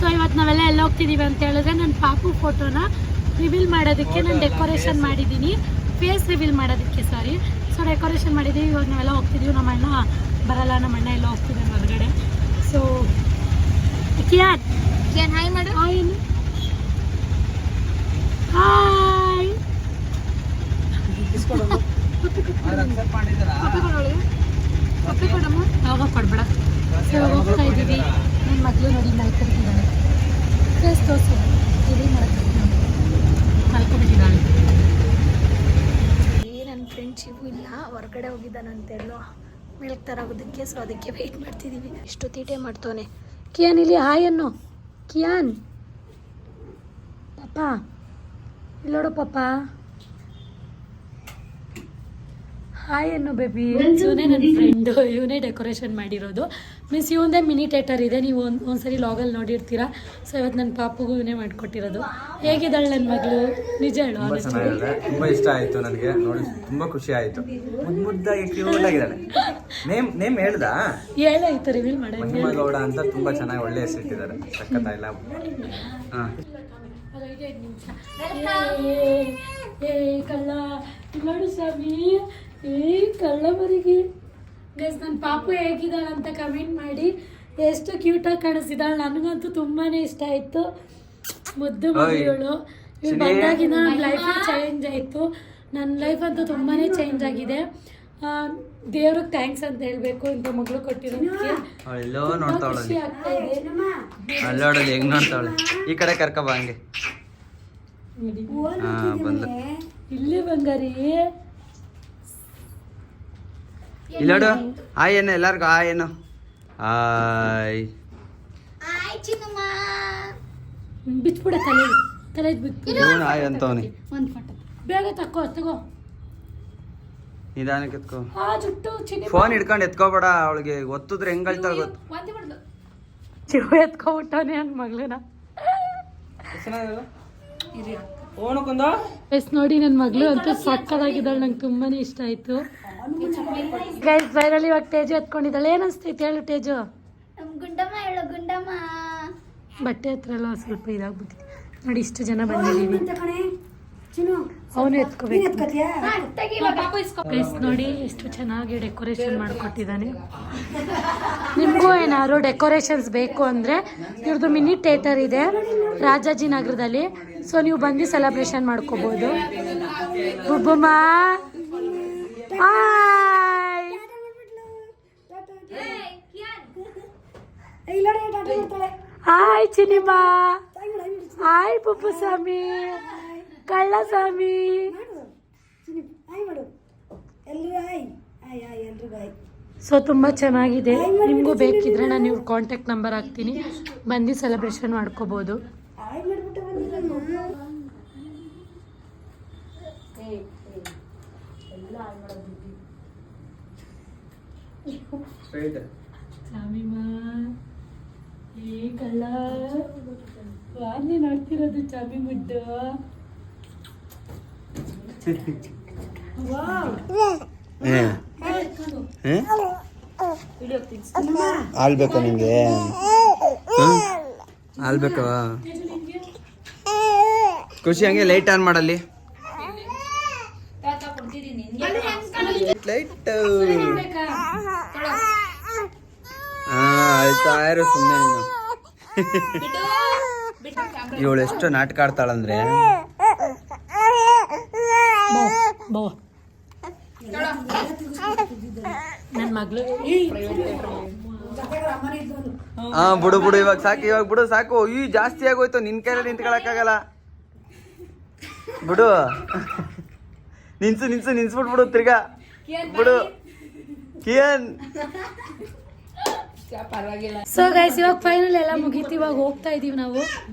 So ಇವತ್ತು ನಾವೆಲ್ಲ ಎಲ್ಲ ಹೋಗ್ತಿದ್ದೀವಿ ಅಂತ ಹೇಳಿದ್ರೆ ನನ್ನ ಪಾಪು ಫೋಟೋನ ರಿವೀಲ್ ಮಾಡೋದಕ್ಕೆ ನಾನು ಡೆಕೋರೇಷನ್ ಮಾಡಿದ್ದೀನಿ, ಫೇಸ್ ರಿವೀಲ್ ಮಾಡೋದಕ್ಕೆ ಸಾರಿ. ಸೊ ಡೆಕೋರೇಷನ್ ಮಾಡಿದ್ದೀವಿ. ಇವಾಗ ನಾವೆಲ್ಲ ಹೋಗ್ತಿದ್ದೀವಿ. ನಮ್ಮ ಅಣ್ಣ ಬರಲ್ಲ, ನಮ್ಮ ಅಣ್ಣ ಎಲ್ಲ ಹೋಗ್ತಿದ್ದಾನೆ ಹೊರಗಡೆ. ಸೊ ಕಿಯಾನ್ ಹಾಯ್ ಮಾಡು. ಹಾಯ್ ಹಾಯ್ ಯಾವಾಗ ಕೊಡ್ಬೇಡ. ಸೊ ಹೋಗ್ತಾ ಇದ್ದೀವಿ. ನನ್ನ ಮಗಳು ನೋಡಿ ಮಲ್ಕೊಬಿಟ್ಟಿದ್ದಾಳೆ. ಫೇಸ್ ತೋರಿಸು, ರಿವೀಲ್ ಮಾಡೋಕ್ಕೆ ಮಲ್ಕೊಬಿಟ್ಟಿದ್ದಾಳೆ. ನನ್ನ ಫ್ರೆಂಡ್ ಶಿವು ಇಲ್ಲ, ಹೊರಗಡೆ ಹೋಗಿದ್ದಾನಂತೆಲ್ಲೋ ಮಿಲ್ಕ್ ತರೋದಕ್ಕೆ. ಸೊ ಅದಕ್ಕೆ ವೆಯ್ಟ್ ಮಾಡ್ತಿದ್ದೀವಿ. ಇಷ್ಟು ತೀಟೆ ಮಾಡ್ತವನೆ. ಕಿಯಾನ್ ಇಲ್ಲಿ ಹಾಯ್ ಅನ್ನು. ಕಿಯಾನ್ ಪಾಪ ಇಲ್ಲೋಡು ಪಾಪ ಹಾಯ್ ಅನ್ನು ಬೇಬಿ. ಇವನೇ ನನ್ನ ಫ್ರೆಂಡು, ಇವನೇ ಡೆಕೋರೇಷನ್ ಮಾಡಿರೋದು. ಮೀನ್ಸ್ ಇವಂದೇ ಮಿನಿ ಥಿಯೇಟರ್ ಇದೆ, ನೀವು ಒಂದ್ಸರಿ ಲಾಗಲ್ಲಿ ನೋಡಿರ್ತೀರಾ. ಸೊ ಇವತ್ತು ನನ್ನ ಪಾಪಗೂ ಇವನೇ ಮಾಡಿಕೊಟ್ಟಿರೋದು. ಹೇಗಿದ್ದಾಳೆ ನನ್ನ ಮಗಳು? ನಿಜ ಹೇಳು. ತುಂಬಾ ಇಷ್ಟ ಆಯ್ತು ನನಗೆ, ನೋಡಿ ತುಂಬಾ ಖುಷಿ ಆಯ್ತು. ಮುದ್ದಾಗಿ ಕ್ಯೂಟ್ ಆಗಿದ್ದಾಳೆ. ನೇಮ್ ಹೇಳ್ದ ಹೇಳಾಯ್ತು ರಿವೀಲ್ ಮಾಡಿ. ಮಹಿಮಗೌಡ ಅಂತ ತುಂಬಾ ಚೆನ್ನಾಗಿ ಒಳ್ಳೆ ಹೆಸರಿಟ್ಟಿದ್ದಾರೆ. ಸಖತ್ ಇಲ್ಲ. ಕಳ್ಳ ನೋಡು ಸ್ವಾಮಿ, ಕಳ್ಳ ಮರಿಗೆ. ಗೈಸ್ ನನ್ನ ಪಾಪು ಹೇಗಿದ್ದಾಳಂತ ಕಮೆಂಟ್ ಮಾಡಿ. ಎಷ್ಟು ಕ್ಯೂಟಾಗಿ ಕಾಣಿಸ್ತಿದ್ದಾಳೆ. ನನಗಂತೂ ತುಂಬಾ ಇಷ್ಟ ಆಯಿತು. ಮುದ್ದು ಮಗಳು. ಇವ್ರು ಬಂದಾಗಿನ ನನ್ನ ಲೈಫ್ ಚೇಂಜ್ ಆಯಿತು. ನನ್ನ ಲೈಫ್ ಅಂತೂ ತುಂಬಾ ಚೇಂಜ್ ಆಗಿದೆ. ದೇವ್ರಿಗೆ ಥ್ಯಾಂಕ್ಸ್ ಅಂತ ಹೇಳಬೇಕು ಇಂಥ ಮಗಳು ಕೊಟ್ಟಿರೋದಕ್ಕೆ. ಖುಷಿ ಆಗ್ತಾ ಇದೆ. ಹೆಂಗ್ ನೋಡ್ತಾವಳೆ. ಈ ಕಡೆ ಕರ್ಕಬ ಹಂಗೆ ಬಂದ ಇಲ್ಲಿ ಬಂಗಾರಿ. ಇಲ್ಲೋಡು ಹಾಯ್ ಏನು ಎಲ್ಲಾರ್ಗು ಹಾಯ್ ಏನು. ಹಾಯ್ ಬಿಚ್ಬಿಡ ತಲೆ ಬಿಟ್ಟು ಹಾಯ್ ಅಂತವನಿ. ಒಂದು ಫೋಟೋ ಬೇಗ ತಗೋ. ನಿಧಾನಕ್ಕೆ ಎತ್ಕೋ. ಆ ಜುಟ್ಟು ಫೋನ್ ಹಿಡ್ಕೊಂಡು ಎತ್ಕೋಬೇಡ. ಅವಳಿಗೆ ಒತ್ತಿದ್ರೆ ಹೆಂಗ್ ಅಳ್ತಾಳ ಗೊತ್ತು. ಚಿವು ಎತ್ಕೊಬಿಟ್ಟವನೇ ನನ್ನ ಮಗಳನ್ನ. ಎಸ್ ನೋಡಿ ನನ್ನ ಮಗಳು ಅಂತೂ ಸಕ್ಕದಾಗಿದ್ದಾಳೆ. ನಂಗೆ ತುಂಬಾನೇ ಇಷ್ಟ ಆಯ್ತು. ಗೈಸ್ ಫೈನಲಿ ಇವಾಗ ತೇಜು ಎತ್ಕೊಂಡಿದ್ದಾಳೆ. ಏನ್ ಅನ್ಸ್ತೈತೆ ಹೇಳು ತೇಜು? ಬಟ್ಟೆ ಹತ್ರ ಎಲ್ಲ ಸ್ವಲ್ಪ ಇದಾಗ್ಬಿಟ್ಟಿದೆ ನೋಡಿ. ಇಷ್ಟು ಜನ ಬಂದಿದ್ದೀವಿ. ಅವನು ಎತ್ಕೋಬೇಕು. ಗೈಸ್ ನೋಡಿ ಎಷ್ಟು ಚೆನ್ನಾಗಿ ಡೆಕೋರೇಷನ್ ಮಾಡಿಕೊಟ್ಟಿದ್ದಾನೆ. ನಿಮಗೂ ಏನಾದ್ರು ಡೆಕೋರೇಷನ್ಸ್ ಬೇಕು ಅಂದರೆ ಇವ್ರದ್ದು ಮಿನಿ ಥಿಯೇಟರ್ ಇದೆ ರಾಜಾಜಿನಗರದಲ್ಲಿ. ಸೊ ನೀವು ಬಂದು ಸೆಲೆಬ್ರೇಷನ್ ಮಾಡ್ಕೋಬೋದು. ಬುಬ್ಬಮ್ಮ ಹಾಯ್. ಹಾಯ್ ಚಿನಿಮಾ. ಹಾಯ್ ಬುಬ್ಬು ಸ್ವಾಮಿ, ಕಳ್ಳ ಸ್ವಾಮಿ. ಸೊ ತುಂಬ ಚೆನ್ನಾಗಿದೆ. ನಿಮಗೂ ಬೇಕಿದ್ರೆ ನಾನು ಇವ್ರ ಕಾಂಟ್ಯಾಕ್ಟ್ ನಂಬರ್ ಹಾಕ್ತೀನಿ, ಬಂದು ಸೆಲೆಬ್ರೇಷನ್ ಮಾಡ್ಕೋಬೋದು. ಏ ಕಳ್ಳ ವಾರ್ನೆ ನೋಡ್ತಿರೋದು ಚಾಮಿ ಮುಡ್ಡು. ಆಳ್ಬೇಕಾ ನಿಂಗೆ? ಆಳ್ಬೇಕವ ಖುಷಿ. ಹಂಗೆ ಲೈಟ್ ಆನ್ ಮಾಡಲ್ಲಿ. ಲೈಟ್ ಆಯ್ತಾ ಯಾರು ಸುಮ್ಮನೆ ನೀನು. ಇವಳು ಎಷ್ಟು ನಾಟಕ ಆಡ್ತಾಳಂದ್ರೆ ನನ್ನ ಮಗಳು. ಬಿಡು ಇವಾಗ ಸಾಕು. ಇವಾಗ ಬಿಡು ಸಾಕು. ಈ ಜಾಸ್ತಿ ಆಗೋಯ್ತು. ನಿನ್ ಕೈಯಲ್ಲಿ ನಿಂತ್ಕೊಳಕ್ಕಾಗಲ್ಲ. ಬಿಡು ನಿನ್ಸ್ಬಿಟ್ಬಿಡು ತಿರ್ಗಾ. ಬಿಡು ಕಿಯನ್. ಸೊ ಗೈಸ್ ಇವಾಗ ಫೈನಲ್ ಎಲ್ಲ ಮುಗೀತಿ. ಇವಾಗ ಹೋಗ್ತಾ ಇದೀವಿ ನಾವು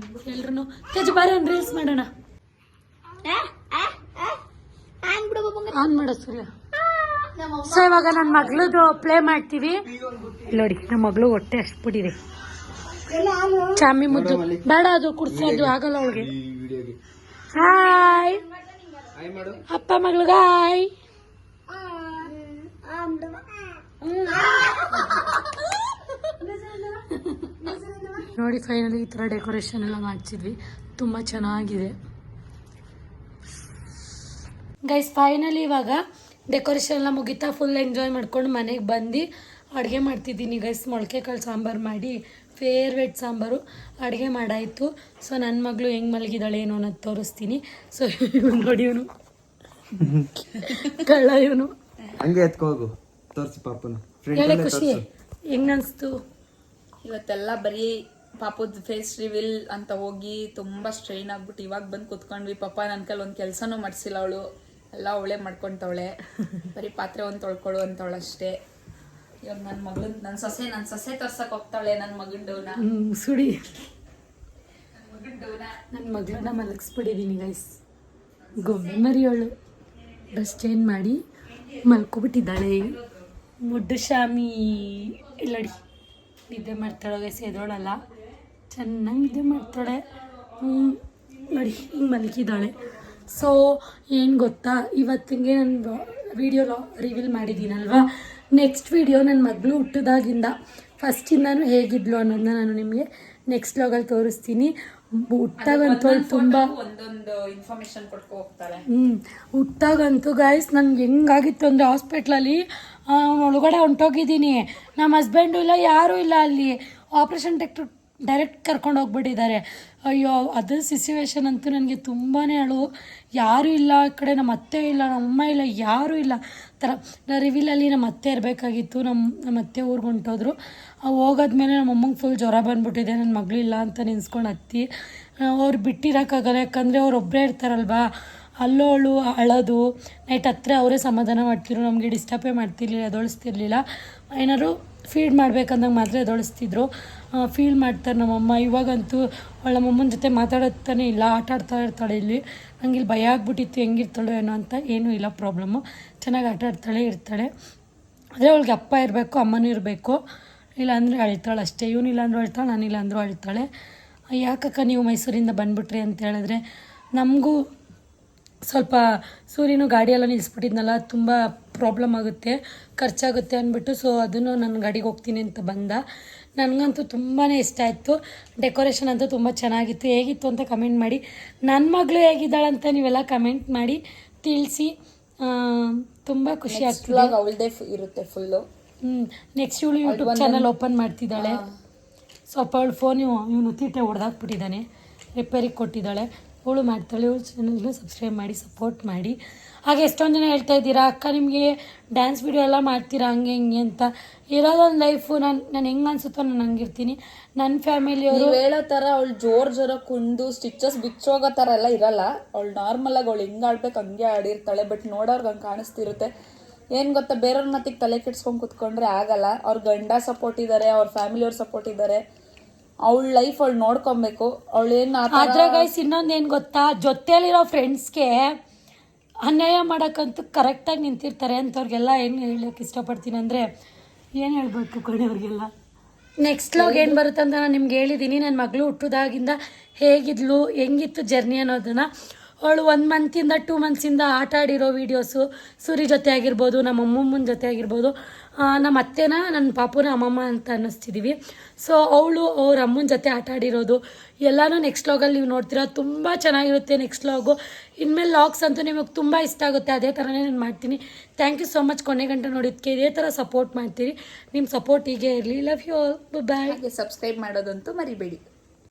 ಎಲ್ರು. ತೇಜು ಬಾರಿ ಒಂದು ರೀಲ್ಸ್ ಮಾಡೋಣ. ಆನ್ ಮಾಡೋ ಸೂರ್ಯ. ಸೊ ಇವಾಗ ನನ್ನ ಮಗಳದು ಪ್ಲೇ ಮಾಡ್ತೀವಿ ನೋಡಿ. ನಮ್ಮ ಮಗಳು ಹೊಟ್ಟೆ ಅಷ್ಟು ಬಿಟ್ಟಿದೆ. ಚಾಮಿ ಮುದ್ದು ಬೇಡ, ಅದು ಕುಡ್ಸೋದು ಆಗಲ್ಲ ಅವಳಿಗೆ. ಹಾಯ್ ಅಪ್ಪ ಮಗಳಿಗೆ ಹಾಯ್. ನೋಡಿ ಫೈನಲಿ ಈ ಥರ ಡೆಕೋರೇಷನ್ ಎಲ್ಲ ಮಾಡಿಸಿದ್ವಿ, ತುಂಬ ಚೆನ್ನಾಗಿದೆ ಗೈಸ್. ಫೈನಲಿ ಇವಾಗ ಡೆಕೋರೇಷನ್ ಎಲ್ಲ ಮುಗಿತಾ ಫುಲ್ ಎಂಜಾಯ್ ಮಾಡ್ಕೊಂಡು ಮನೆಗೆ ಬಂದು ಅಡುಗೆ ಮಾಡ್ತಿದ್ದೀನಿ ಗೈಸ್. ಮೊಳಕೆ ಕಾಳು ಸಾಂಬಾರು ಮಾಡಿ, ಫೇವ್ರೇಟ್ ಸಾಂಬಾರು ಅಡುಗೆ ಮಾಡಾಯಿತು. ಸೊ ನನ್ನ ಮಗಳು ಹೆಂಗೆ ಮಲಗಿದ್ದಾಳೆ ಏನೋ ಅನ್ನೋದು ತೋರಿಸ್ತೀನಿ. ಸೊ ನೋಡಿ ಇವನು ಕಳ್ಳ, ಇವನು ಹಂಗೆ ಎತ್ಕೋಗು ತೋರಿಸಿ ಪಾಪನ. ಹೇಳಿ ಖುಷಿ ಹೆಂಗ್ ಅನಿಸ್ತು? ಇವತ್ತೆಲ್ಲ ಬರೀ ಪಾಪದ ಫೇಸ್ ರಿವೀಲ್ ಅಂತ ಹೋಗಿ ತುಂಬಾ ಸ್ಟ್ರೈನ್ ಆಗ್ಬಿಟ್ಟು ಇವಾಗ ಬಂದು ಕುತ್ಕೊಂಡ್ವಿ. ಪಾಪ ನನ್ನ ಕೈಲಿ ಒಂದು ಕೆಲಸನೂ ಮಾಡಿಸಿಲ್ಲ ಅವಳು, ಎಲ್ಲ ಅವಳೇ ಮಾಡ್ಕೊಂತವಳೆ. ಬರೀ ಪಾತ್ರೆ ಒಂದು ತೊಳ್ಕೊಳು ಅಂತವಳು ಅಷ್ಟೇ. ಇವಾಗ ನನ್ನ ಮಗಳು ನನ್ನ ಸೊಸೆ ತರ್ಸಕ್ ಹೋಗ್ತಾಳೆ. ನನ್ನ ಮಗನ ಡೌನ ಸುಡಿ, ನನ್ನ ಮಗಳನ್ನ ಮಲಗಿಸ್ಬಿಟ್ಟಿದ್ದೀನಿ ಗೈಸ್. ಗೊಂಬೆ ಮರಿಯೋಳು ಡ್ರೆಸ್ ಚೇಂಜ್ ಮಾಡಿ ಮಲ್ಕೊಬಿಟ್ಟಿದ್ದಾಳೆ. ಮುಡ್ಡು ಶಾಮಿ ಇಲ್ಲಡಿ ನಿದ್ದೆ ಮಾಡ್ತಾಳೆ ಗೈಸ್, ಎದೋಳಲ್ಲ, ಚೆನ್ನಾಗಿ ನಿದ್ದೆ ಮಾಡ್ತಾಳೆ. ನೋಡಿ ಹಿಂಗೆ ಮಲಗಿದ್ದಾಳೆ. ಸೊ ಏನು ಗೊತ್ತಾ, ಇವತ್ತಿಗೆ ನಾನು ವಿಡಿಯೋ ರಿವೀಲ್ ಮಾಡಿದ್ದೀನಲ್ವಾ, ನೆಕ್ಸ್ಟ್ ವಿಡಿಯೋ ನನ್ನ ಮಗಳು ಹುಟ್ಟಿದಾಗಿಂದ ಫಸ್ಟಿಂದನೂ ಹೇಗಿದ್ಲು ಅನ್ನೋದನ್ನ ನಾನು ನಿಮಗೆ ನೆಕ್ಸ್ಟ್ ವ್ಲಾಗಲ್ಲಿ ತೋರಿಸ್ತೀನಿ. ಹುಟ್ಟಾಗಂತೂ ತುಂಬ ಒಂದೊಂದು ಇನ್ಫಾರ್ಮೇಶನ್ ಕೊಡ್ಕೊ ಹೋಗ್ತಾಳೆ. ಹುಟ್ಟಾಗಂತೂ ಗಾಯ್ಸ್ ನನಗೆ ಹೆಂಗಾಗಿತ್ತು ಅಂದರೆ ಹಾಸ್ಪಿಟ್ಲಲ್ಲಿ ಒಳಗಡೆ ಹೊಂಟೋಗಿದ್ದೀನಿ, ನಮ್ಮ ಹಸ್ಬೆಂಡು ಇಲ್ಲ, ಯಾರೂ ಇಲ್ಲ ಅಲ್ಲಿ. ಆಪ್ರೇಷನ್ ಡೈರೆಕ್ಟ್ ಕರ್ಕೊಂಡು ಹೋಗ್ಬಿಟ್ಟಿದ್ದಾರೆ. ಅಯ್ಯೋ ಅದು ಸಿಚುವೇಶನ್ ಅಂತೂ ನನಗೆ ತುಂಬಾ ಅಳು. ಯಾರೂ ಇಲ್ಲ ಈ ಕಡೆ, ನಮ್ಮ ಅತ್ತೆ ಇಲ್ಲ, ನಮ್ಮ ಅಮ್ಮ ಇಲ್ಲ, ಯಾರೂ ಇಲ್ಲ ಥರ. ರಿವೀಲಲ್ಲಿ ನಮ್ಮ ಅತ್ತೆ ಇರಬೇಕಾಗಿತ್ತು, ನಮ್ಮ ಅತ್ತೆ ಊರಿಗೆ ಹೊಂಟೋದ್ರು. ಹೋಗೋದ್ಮೇಲೆ ನಮ್ಮ ಅಮ್ಮಂಗೆ ಫುಲ್ ಜ್ವರ ಬಂದುಬಿಟ್ಟಿದೆ, ನನ್ನ ಮಗಳಿಲ್ಲ ಅಂತ ನೆನೆಸ್ಕೊಂಡು ಹತ್ತಿ ಅವ್ರು ಬಿಟ್ಟಿರೋಕ್ಕಾಗಲ್ಲ. ಯಾಕಂದರೆ ಅವ್ರು ಒಬ್ಬರೇ ಇರ್ತಾರಲ್ವಾ, ಅಲ್ಲೋಳು ಅಳೋದು, ನೈಟ್ ಹತ್ರ ಅವರೇ ಸಮಾಧಾನ ಮಾಡ್ತಿದ್ರು, ನಮಗೆ ಡಿಸ್ಟರ್ಬೇ ಮಾಡ್ತಿರ್ಲಿಲ್ಲ, ಎದೊಳಿಸ್ತಿರ್ಲಿಲ್ಲ. ಏನಾದ್ರು ಫೀಡ್ ಮಾಡ್ಬೇಕಂದಾಗ ಮಾತ್ರ ಎದೊಳಿಸ್ತಿದ್ರು. ಫೀಲ್ ಮಾಡ್ತಾರೆ ನಮ್ಮಮ್ಮ. ಇವಾಗಂತೂ ಅವಳ ನಮ್ಮಮ್ಮನ ಜೊತೆ ಮಾತಾಡುತ್ತಾನೆ ಇಲ್ಲ, ಆಟ ಆಡ್ತಾ ಇರ್ತಾಳೆ. ಇಲ್ಲಿ ನಂಗೆ ಇಲ್ಲಿ ಭಯ ಆಗ್ಬಿಟ್ಟಿತ್ತು ಹೆಂಗಿರ್ತಾಳೋ ಏನೋ ಅಂತ. ಏನೂ ಇಲ್ಲ ಪ್ರಾಬ್ಲಮ್ಮು, ಚೆನ್ನಾಗಿ ಆಟ ಆಡ್ತಾಳೆ ಇರ್ತಾಳೆ. ಆದರೆ ಅವಳಿಗೆ ಅಪ್ಪ ಇರಬೇಕು, ಅಮ್ಮನೂ ಇರಬೇಕು, ಇಲ್ಲಾಂದರೆ ಅಳ್ತಾಳೆ ಅಷ್ಟೇ. ಇವನಿಲ್ಲ ಅಂದರೂ ಅಳ್ತಾಳೆ, ನಾನಿಲ್ಲ ಅಂದರೂ ಅಳ್ತಾಳೆ. ಯಾಕಕ್ಕ ನೀವು ಮೈಸೂರಿಂದ ಬಂದುಬಿಟ್ರಿ ಅಂತ ಹೇಳಿದ್ರೆ, ನಮಗೂ ಸ್ವಲ್ಪ ಸೂರ್ಯನು ಗಾಡಿಯೆಲ್ಲ ನಿಲ್ಲಿಸ್ಬಿಟ್ಟಿದ್ನಲ್ಲ, ತುಂಬ ಪ್ರಾಬ್ಲಮ್ ಆಗುತ್ತೆ, ಖರ್ಚಾಗುತ್ತೆ ಅಂದ್ಬಿಟ್ಟು, ಸೊ ಅದನ್ನು ನಾನು ಗಾಡಿಗೆ ಹೋಗ್ತೀನಿ ಅಂತ ಬಂದ. ನನಗಂತೂ ತುಂಬಾ ಇಷ್ಟ ಆಯಿತು. ಡೆಕೋರೇಷನ್ ಅಂತೂ ತುಂಬ ಚೆನ್ನಾಗಿತ್ತು. ಹೇಗಿತ್ತು ಅಂತ ಕಮೆಂಟ್ ಮಾಡಿ. ನನ್ನ ಮಗಳು ಹೇಗಿದ್ದಾಳಂತ ನೀವೆಲ್ಲ ಕಮೆಂಟ್ ಮಾಡಿ ತಿಳಿಸಿ. ತುಂಬ ಖುಷಿ ಆಗ್ತದೆ. ಅವಳದೇ ಇರುತ್ತೆ ಫುಲ್ಲು. ನೆಕ್ಸ್ಟ್ ಇವಳು ಯೂಟ್ಯೂಬ್ ಚಾನಲ್ ಓಪನ್ ಮಾಡ್ತಿದ್ದಾಳೆ. ಸ್ವಲ್ಪ ಅವಳು ಫೋನ್ ಇವನು ತೀಟೆ ಹೊಡೆದಾಕ್ಬಿಟ್ಟಿದ್ದಾನೆ, ರಿಪೇರಿಗೆ ಕೊಟ್ಟಿದ್ದಾಳೆ. ಅವಳು ಮಾಡ್ತಾಳೆ. ಇವಳು ಚಾನಲ್ಗೆ ಸಬ್ಸ್ಕ್ರೈಬ್ ಮಾಡಿ, ಸಪೋರ್ಟ್ ಮಾಡಿ. ಹಾಗೆ ಎಷ್ಟೊಂದು ಜನ ಹೇಳ್ತಾ ಇದ್ದೀರಾ, ಅಕ್ಕ ನಿಮಗೆ ಡ್ಯಾನ್ಸ್ ವಿಡಿಯೋ ಎಲ್ಲ ಮಾಡ್ತೀರಾ ಹಂಗೆ ಹಿಂಗೆ ಅಂತ. ಇರೋದೊಂದು ಲೈಫು, ನಾನು ಹೆಂಗೆ ಅನ್ಸುತ್ತೋ ನಾನು ಹಂಗಿರ್ತೀನಿ. ನನ್ನ ಫ್ಯಾಮಿಲಿಯವರು ಹೇಳೋ ಥರ ಅವಳು ಜೋರ ಕುಂದು ಸ್ಟಿಚಸ್ ಬಿಚ್ಚೋಗೋ ಥರ ಎಲ್ಲ ಇರಲ್ಲ. ಅವಳು ನಾರ್ಮಲಾಗಿ ಅವಳು ಹೆಂಗೆ ಆಡ್ಬೇಕು ಹಂಗೆ ಆಡಿರ್ತಾಳೆ. ಬಟ್ ನೋಡೋರ್ಗೆ ಹಂಗೆ ಕಾಣಿಸ್ತಿರುತ್ತೆ. ಏನು ಗೊತ್ತಾ, ಬೇರೆಯವ್ರ ಮತ್ತಿಗೆ ತಲೆ ಕೆಡ್ಸ್ಕೊಂಡು ಕುತ್ಕೊಂಡ್ರೆ ಆಗಲ್ಲ. ಅವ್ರ ಗಂಡ ಸಪೋರ್ಟ್ ಇದ್ದಾರೆ, ಅವ್ರ ಫ್ಯಾಮಿಲಿಯವ್ರು ಸಪೋರ್ಟ್ ಇದ್ದಾರೆ. ಅವಳ ಲೈಫ್ ಅವಳು ನೋಡ್ಕೊಬೇಕು. ಅವಳೇನು ಆದ್ರೆ ಗೈಸ್ ಇನ್ನೊಂದೇನು ಗೊತ್ತಾ, ಜೊತೆಯಲ್ಲಿರೋ ಫ್ರೆಂಡ್ಸ್ಗೆ ಅನ್ಯಾಯ ಮಾಡೋಕ್ಕಂತೂ ಕರೆಕ್ಟಾಗಿ ನಿಂತಿರ್ತಾರೆ. ಅಂಥವ್ರಿಗೆಲ್ಲ ಏನು ಹೇಳೋಕ್ಕೆ ಇಷ್ಟಪಡ್ತೀನಿ ಅಂದರೆ, ಏನು ಹೇಳ್ಬೇಕು ಕಡೆಯವ್ರಿಗೆಲ್ಲ. ನೆಕ್ಸ್ಟ್ ಲಾಗ್ ಏನು ಬರುತ್ತೆ ಅಂತ ನಾನು ನಿಮ್ಗೆ ಹೇಳಿದ್ದೀನಿ. ನನ್ನ ಮಗಳು ಹುಟ್ಟಿದಾಗಿಂದ ಹೇಗಿದ್ಲು, ಹೆಂಗಿತ್ತು ಜರ್ನಿ ಅನ್ನೋದನ್ನು. ಅವಳು 1 ಮಂತಿಂದ 2 ಮಂತ್ಸಿಂದ ಆಟ ಆಡಿರೋ ವೀಡಿಯೋಸು, ಸೂರಿ ಜೊತೆ ಆಗಿರ್ಬೋದು, ನಮ್ಮ ಅಮ್ಮಮ್ಮನ ಜೊತೆ ಆಗಿರ್ಬೋದು, ನಮ್ಮ ಅತ್ತೆನ ನನ್ನ ಪಾಪುನ ಅಮ್ಮಮ್ಮ ಅಂತ ಅನ್ನಿಸ್ತಿದ್ದೀವಿ. ಸೊ ಅವಳು ಅವ್ರ ಅಮ್ಮನ ಜೊತೆ ಆಟ ಆಡಿರೋದು ಎಲ್ಲನೂ ನೆಕ್ಸ್ಟ್ ಲಾಗಲ್ಲಿ ನೀವು ನೋಡ್ತೀರಾ. ತುಂಬ ಚೆನ್ನಾಗಿರುತ್ತೆ ನೆಕ್ಸ್ಟ್ ಲಾಗು. ಇನ್ಮೇಲೆ ಲಾಗ್ಸ್ ಅಂತೂ ನಿಮಗೆ ತುಂಬ ಇಷ್ಟ ಆಗುತ್ತೆ. ಅದೇ ಥರನೇ ನಾನು ಮಾಡ್ತೀನಿ. ಥ್ಯಾಂಕ್ ಯು ಸೋ ಮಚ್ ಕೊನೆ ಗಂಟೆ ನೋಡಿದ್ದಕ್ಕೆ. ಇದೇ ಥರ ಸಪೋರ್ಟ್ ಮಾಡ್ತೀರಿ. ನಿಮ್ಮ ಸಪೋರ್ಟ್ ಹೀಗೆ ಇರಲಿ. Love you all. Bye. Subscribe ಮಾಡೋದಂತೂ ಮರಿಬೇಡಿ.